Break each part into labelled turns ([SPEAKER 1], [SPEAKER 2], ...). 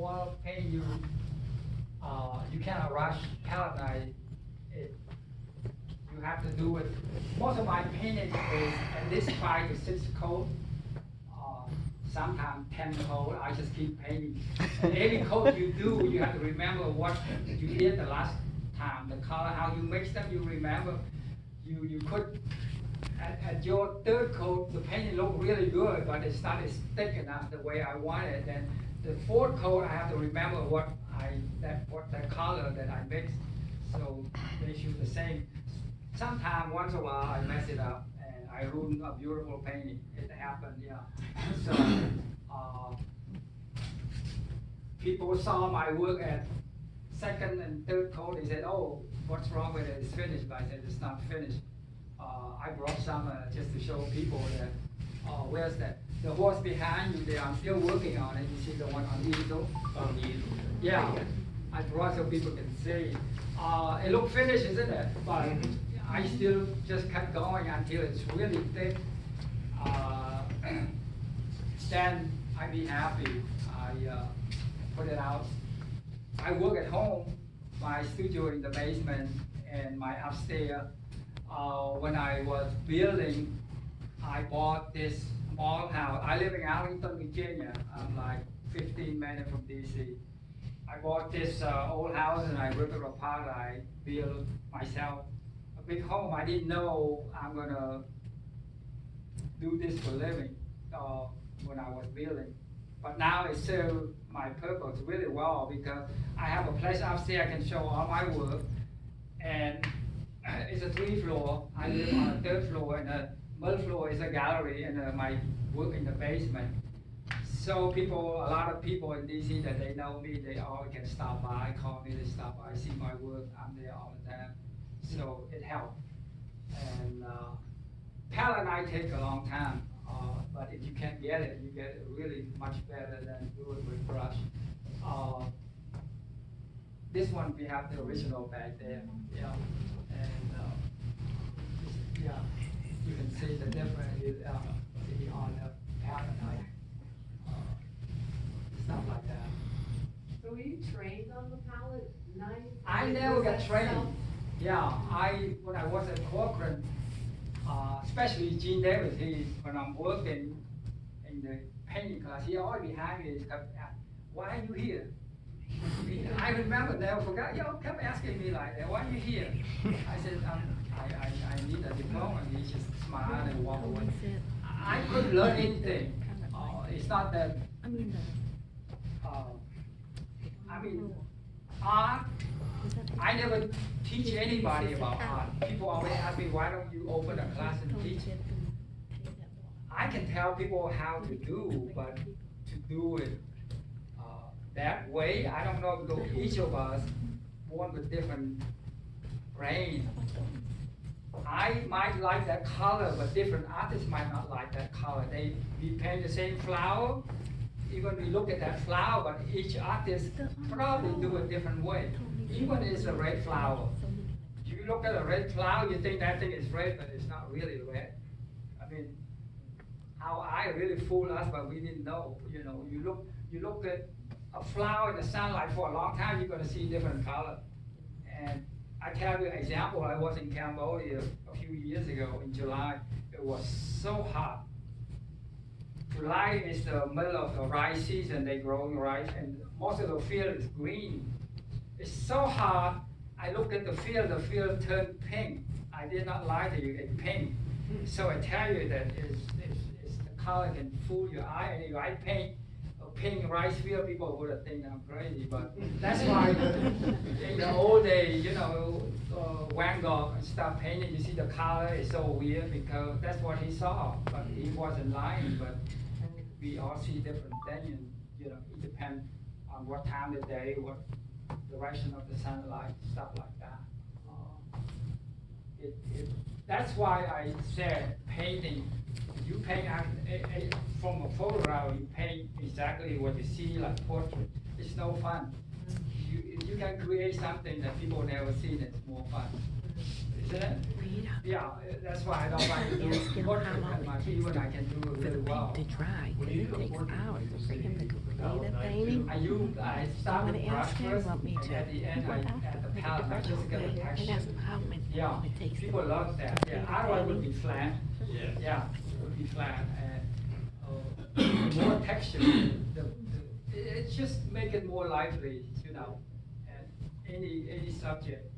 [SPEAKER 1] oil paint, you cannot rush palette. You have to do it. Most of my painting is at least 5 to 6 coat, sometimes 10 coat. I just keep painting. And every coat you do, you have to remember what you did the last time, the color, how you mix them. You remember. You could at your third coat, the painting looked really good, but it's not as thick enough the way I want it. Then the fourth coat, I have to remember what that color that I mixed. So they shoot the same. Sometimes, once in a while, I mess it up and I ruin a beautiful painting. It happened, yeah. So people saw my work at second and third coat. They said, "Oh, what's wrong with it? It's finished." But I said, "It's not finished." I brought some just to show people that, where's that? The horse behind you there, I'm still working on it. You see the one on easel? On easel. Yeah, I brought so people can see. It looks finished, isn't it? But I still just kept going until it's really thick. Then I'd be happy. I put it out. I work at home, my studio in the basement and my upstairs. When I was building, I bought this small house. I live in Arlington, Virginia. I'm like 15 minutes from DC. I bought this old house and I ripped it apart. I built myself a big home. I didn't know I'm gonna do this for a living when I was building. But now it serves my purpose really well because I have a place upstairs I can show all my work. And it's a 3 floor. I live on the 3rd floor, and the middle floor is a gallery, and my work in the basement. So a lot of people in DC that they know me, they all can stop by, call me to stop by, see my work. I'm there all the time, so it helped. And palette I take a long time, but if you can't get it, you get it really much better than do it with brush. This one we have the original back there, yeah. And yeah, you can see the difference on the palette, stuff like that.
[SPEAKER 2] So were you trained on the palette knife?
[SPEAKER 1] I never got trained. Yeah, when I was at Cochrane, especially Gene Davis, when I'm working in the painting class, he always behind me kept asking, "Why are you here?" I remember, never forgot. Kept asking me like that, "Why are you here?" I said, I need a diploma. And he just smiled and walked away. I couldn't learn anything. It's not that. Art. I never teach anybody about art. People always ask me, "Why don't you open a class and teach?" I can tell people how to do, but to do it that way, I don't know, because each of us born with different brain. I might like that color, but different artists might not like that color. We paint the same flower, even we look at that flower, but each artist probably do a different way. Even it's a red flower. You look at a red flower, you think that thing is red, but it's not really red. I mean, how I really fooled us, but we didn't know. You look at a flower in the sunlight for a long time, you're going to see different color. And I tell you an example. I was in Cambodia a few years ago in July. It was so hot. July is the middle of the rice season. They grow rice, and most of the field is green. It's so hot. I looked at the field turned pink. I did not like it. It's pink. So I tell you that the color can fool your eye. And if I paint pink rice field, people would have think I'm crazy, but that's why in the old days, Van Gogh and stuff painting, you see the color is so weird because that's what he saw, but he wasn't lying. But we all see different things, and it depends on what time of the day, what direction of the sunlight, stuff like that. That's why I said painting. You paint from a photograph, you paint exactly what you see, like portrait. It's no fun. You can create something that people never seen. It's more fun. isn't it? Yeah, that's why I don't like to do portrait that much, even I can do it really well.
[SPEAKER 3] To dry,
[SPEAKER 4] When
[SPEAKER 3] because
[SPEAKER 4] you
[SPEAKER 3] it
[SPEAKER 4] do a
[SPEAKER 3] takes
[SPEAKER 4] portrait,
[SPEAKER 3] hours
[SPEAKER 4] you
[SPEAKER 3] for him to
[SPEAKER 4] see
[SPEAKER 3] complete a
[SPEAKER 4] outline
[SPEAKER 3] painting.
[SPEAKER 1] I start
[SPEAKER 3] I'm
[SPEAKER 1] with
[SPEAKER 3] gonna
[SPEAKER 1] brush
[SPEAKER 3] ask him,
[SPEAKER 1] first,
[SPEAKER 3] want me
[SPEAKER 1] and
[SPEAKER 3] to.
[SPEAKER 1] at the end, I add the
[SPEAKER 3] Make a
[SPEAKER 1] palette, I just get the
[SPEAKER 3] and
[SPEAKER 1] texture.
[SPEAKER 3] that's how many
[SPEAKER 1] Yeah,
[SPEAKER 3] time it takes.
[SPEAKER 1] people love that, yeah, otherwise it would be flat,
[SPEAKER 4] Yeah.
[SPEAKER 1] yeah, it would be flat, and more texture, it just make it more lively, you know, and any subject,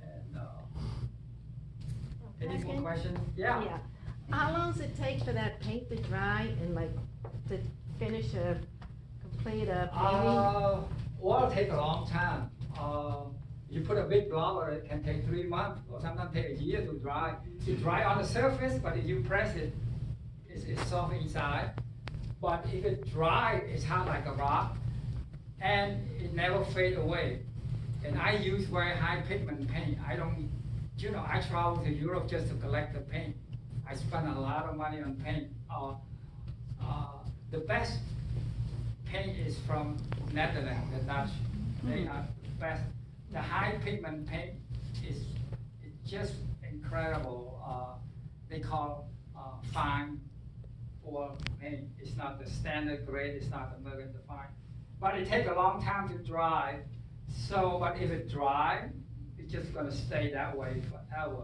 [SPEAKER 1] and, any more
[SPEAKER 5] Pakan?
[SPEAKER 1] questions? Yeah.
[SPEAKER 5] How long does it take for that paint to dry and like to finish complete a painting?
[SPEAKER 1] Well, it take a long time. You put a big blob, it can take 3 months, or sometimes take a year to dry. It dry on the surface, but if you press it, it's soft inside. But if it dry, it's hard like a rock, and it never fade away. And I use very high pigment paint. I don't, I travel to Europe just to collect the paint. I spend a lot of money on paint. The best paint is from Netherlands, the Dutch. They are the best. The high pigment paint is just incredible. They call fine oil paint. It's not the standard grade. It's not the American fine. But it takes a long time to dry. So, but if it dry, it's just gonna stay that way forever.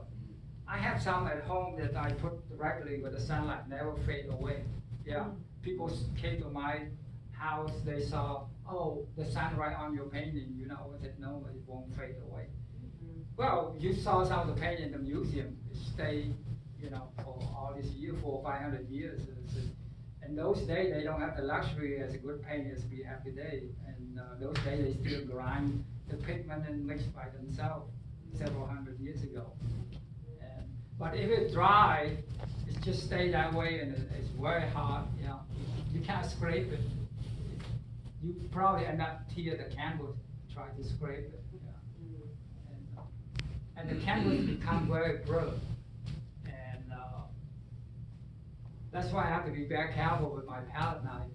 [SPEAKER 1] I have some at home that I put directly with the sunlight, never fade away. Yeah, people came to my house, they saw, oh, the sun right on your painting, I said, no, it won't fade away. Well, you saw some of the painting in the museum, it stayed, for all these years, 400 or 500 years. And those days, they don't have the luxury as a good paint as we have today. And those days, they still grind the pigment and mix by themselves several hundred years ago. But if it dry, it just stay that way, and it's very hard. You can't scrape it. You probably end up tear the canvas, try to scrape it. And the canvas become very brittle. And that's why I have to be very careful with my palette knife,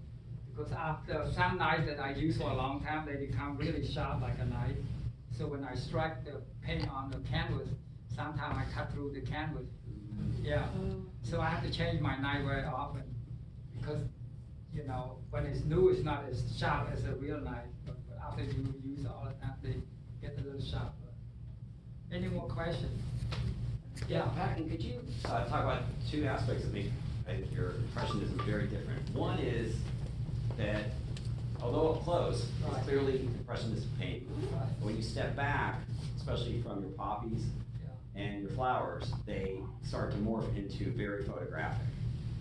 [SPEAKER 1] because after some knives that I use for a long time, they become really sharp like a knife. So when I strike the paint on the canvas, sometimes I cut through the canvas. Yeah, so I have to change my knife very often, because, when it's new, it's not as sharp as a real knife, but after you use it all the time, they get a little sharper. Any more questions? Yeah.
[SPEAKER 6] Pakan, could you talk about two aspects that make, I think, your impressionism very different? One is that, although up close,
[SPEAKER 1] Right.
[SPEAKER 6] it's clearly impressionist paint.
[SPEAKER 1] Right.
[SPEAKER 6] When you step back, especially from your poppies and your flowers, they start to morph into very photographic.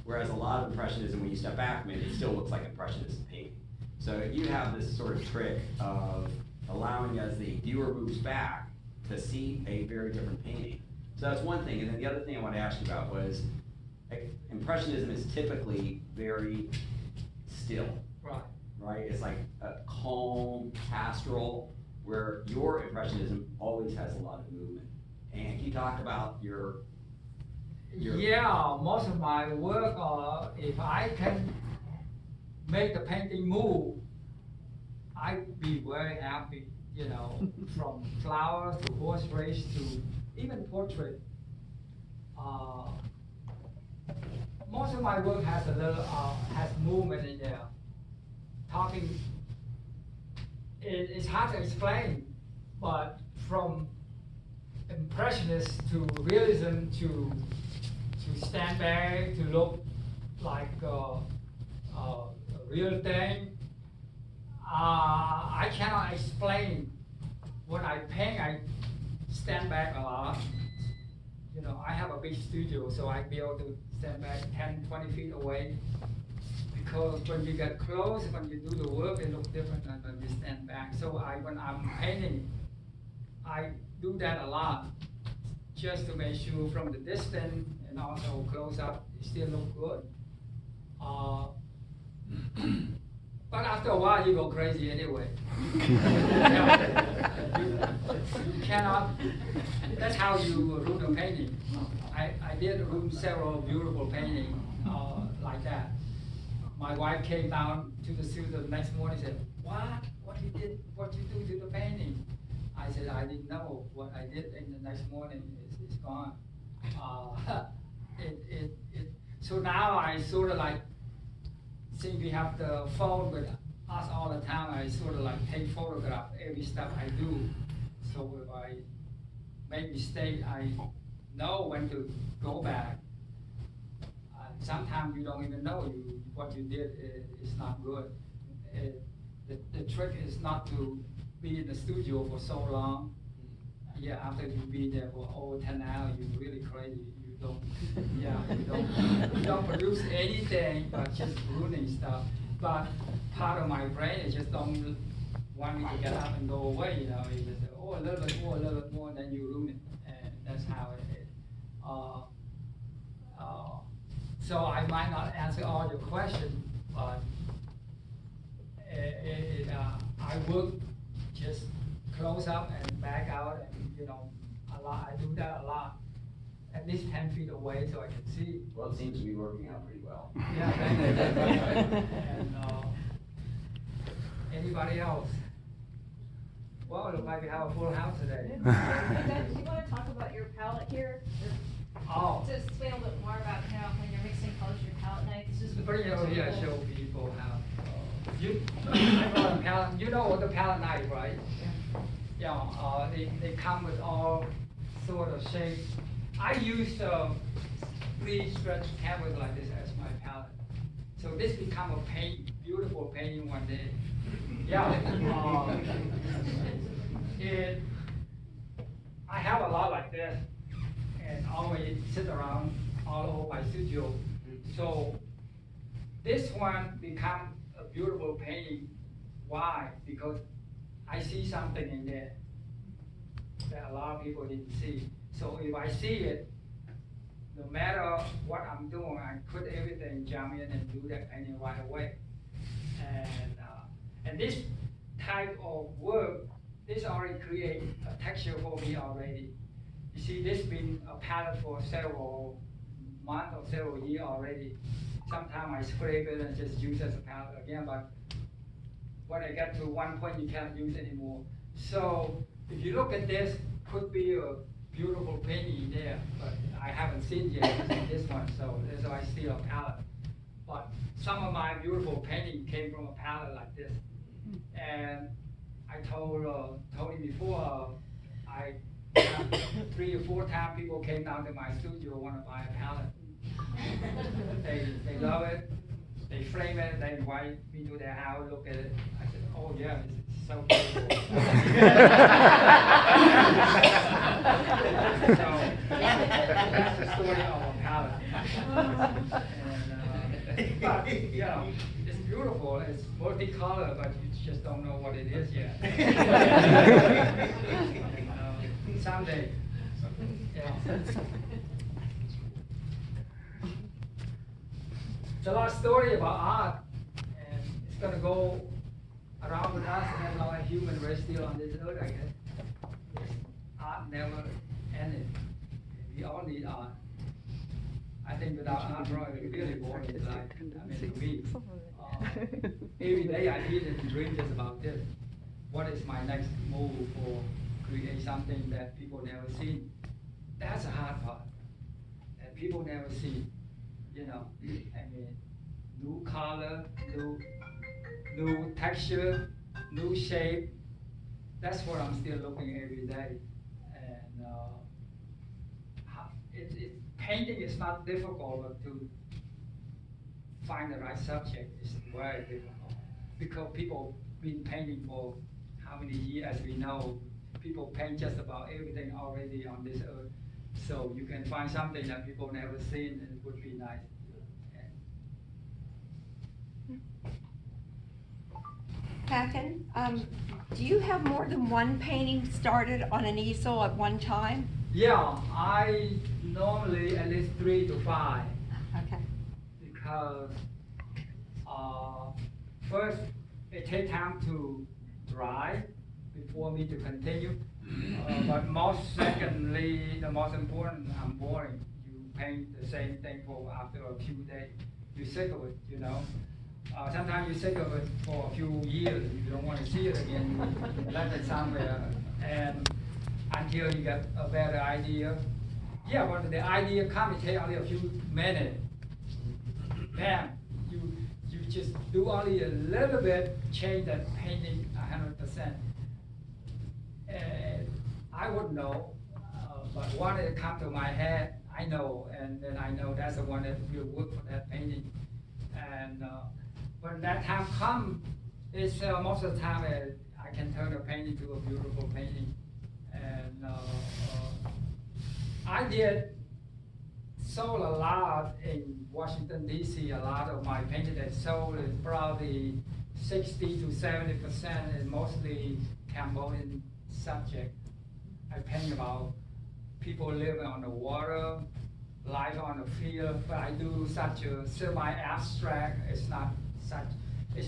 [SPEAKER 6] Whereas a lot of impressionism, when you step back, it still looks like impressionist paint. So you have this sort of trick of allowing, as the viewer moves back, to see a very different painting. So that's one thing. And then the other thing I want to ask you about was, impressionism is typically very still. Right? It's like a calm, pastoral, where your impressionism always has a lot of movement. And can you talk about your
[SPEAKER 1] Yeah, most of my work, if I can make the painting move, I'd be very happy, from flowers to horse race to even portrait. Most of my work has a little, has movement in there. Talking, it's hard to explain, but from impressionist to realism to stand back, to look like a real thing. I cannot explain. When I paint, I stand back a lot. I have a big studio, so I be able to stand back 10, 20 feet away. Because when you get close, when you do the work, it looks different than when you stand back. So when I'm painting, I do that a lot, just to make sure from the distance and also close up, it still look good. But after a while, you go crazy anyway. You cannot, that's how you ruin a painting. I did ruin several beautiful paintings like that. My wife came down to the studio the next morning and said, what you do to the painting? I said, I didn't know what I did in the next morning. It's gone. So now I sort of like, since we have the phone with us all the time, I sort of like take photograph every step I do. So if I make mistake, I know when to go back. Sometimes you don't even know what you did is not good. The trick is not to be in the studio for so long. Yeah, after you be there for over 10 hours, you're really crazy. You don't produce anything but just ruining stuff. But part of my brain is just don't want me to get up and go away. You just say, oh, a little bit more, and then you ruin it, and that's how it is. So I might not answer all your questions, but I would just close up and back out, and a lot. I do that a lot, at least 10 feet away so I can see.
[SPEAKER 6] Well, it seems to be working out pretty well.
[SPEAKER 1] Yeah, thank you. And anybody else? Well, it looks like we have a full house today.
[SPEAKER 5] Do you want to talk about your palette here?
[SPEAKER 1] Oh.
[SPEAKER 5] To explain a little bit more about how when you're mixing colors, your palette knife. This is
[SPEAKER 1] Bring it over here, show people how. I brought a palette. You know what the palette knife, right? Yeah. They come with all sort of shapes. I use 3 stretch canvas like this as my palette. So this become a beautiful painting one day. Yeah. I have a lot like this, and always sit around all over my studio. So this one become a beautiful painting. Why? Because I see something in there that a lot of people didn't see. So if I see it, no matter what I'm doing, I put everything, jump in and do that painting right away. And this type of work, this already create a texture for me already. You see, this been a palette for several months or several years already. Sometimes I scrape it and just use it as a palette again, but when I get to one point, you can't use it anymore. So if you look at this, could be a beautiful painting there, but I haven't seen yet this one, so that's why I see a palette. But some of my beautiful painting came from a palette like this. And I told Tony before, I 3 or 4 times people came down to my studio want to buy a palette. They love it. They frame it. They invite me to their house, look at it. I said, oh yeah, it's so beautiful. So that's the story of a palette. And, but it's beautiful. It's multicolored, but you just don't know what it is yet. Someday. Yeah. It's a lot of story about art, and it's gonna go around with us and a lot of human race still on this earth, I guess. Art never ended. We all need art. I think without art, probably really boring life. I mean, to me, every day I eat and dream just about this. What is my next move for create something that people never seen? That's the hard part. That people never see. I mean, new color, new texture, new shape. That's what I'm still looking every day. And painting is not difficult, but to find the right subject is very difficult. Because people been painting for how many years, as we know, people paint just about everything already on this earth. So you can find something that people never seen, and it would be nice.
[SPEAKER 3] Pakan, do you have more than one painting started on an easel at one time?
[SPEAKER 1] Yeah, I normally at least 3 to 5.
[SPEAKER 3] Okay.
[SPEAKER 1] Because first, it takes time to dry before me to continue. But secondly, the most important, I'm boring. You paint the same thing for after a few days. You're sick of it, Sometimes you're sick of it for a few years. You don't want to see it again. You let it somewhere, and until you get a better idea. Yeah, but the idea come, it take only a few minutes. Bam, you just do only a little bit, change that painting 100%. And I wouldn't know, but one that come to my head, I know, and then I know that's the one that will work for that painting. And when that time come, it's most of the time I can turn a painting to a beautiful painting. And I did sold a lot in Washington D.C. A lot of my painting that sold is probably 60 to 70% is mostly Cambodian subject. I paint about people living on the water, life on the field, but I do such a semi-abstract. It's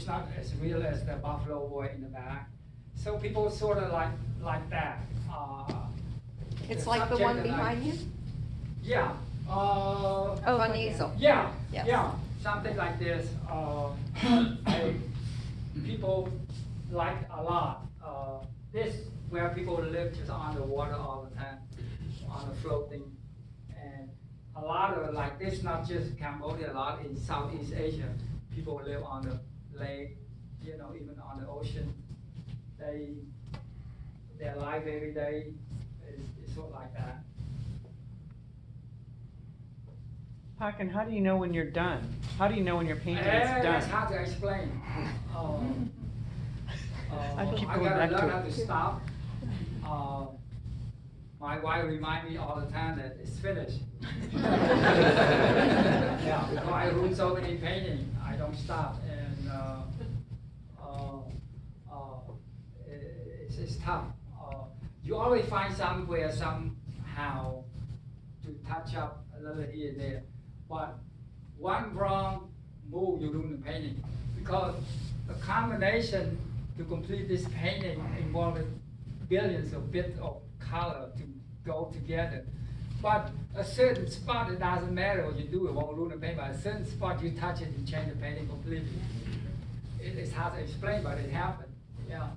[SPEAKER 1] not as real as the buffalo boy in the back. So people sort of like that.
[SPEAKER 3] It's like the one behind you?
[SPEAKER 1] Yeah.
[SPEAKER 3] On easel.
[SPEAKER 1] Yeah,
[SPEAKER 3] Yes.
[SPEAKER 1] yeah, something like this. People like a lot. This where people live just on the water all the time, on the floating, and a lot of like this. Not just Cambodia, a lot in Southeast Asia, people live on the lake, even on the ocean. Their life every day is sort of like that.
[SPEAKER 4] Pakan, how do you know when you're done? How do you know when your painting is done?
[SPEAKER 1] That's hard to explain.
[SPEAKER 4] I keep
[SPEAKER 1] I
[SPEAKER 4] going
[SPEAKER 1] gotta
[SPEAKER 4] back
[SPEAKER 1] learn
[SPEAKER 4] to
[SPEAKER 1] how
[SPEAKER 4] it.
[SPEAKER 1] to stop. My wife reminds me all the time that it's finished. Yeah, because I ruin so many paintings, I don't stop, and it's tough. You always find somewhere somehow to touch up a little here and there, but one wrong move you ruin the painting, because the combination to complete this painting involves billions of bits of color to go together. But a certain spot, it doesn't matter what you do, it won't ruin the painting, but a certain spot you touch it, you change the painting completely. It's hard to explain, but it happened, yeah.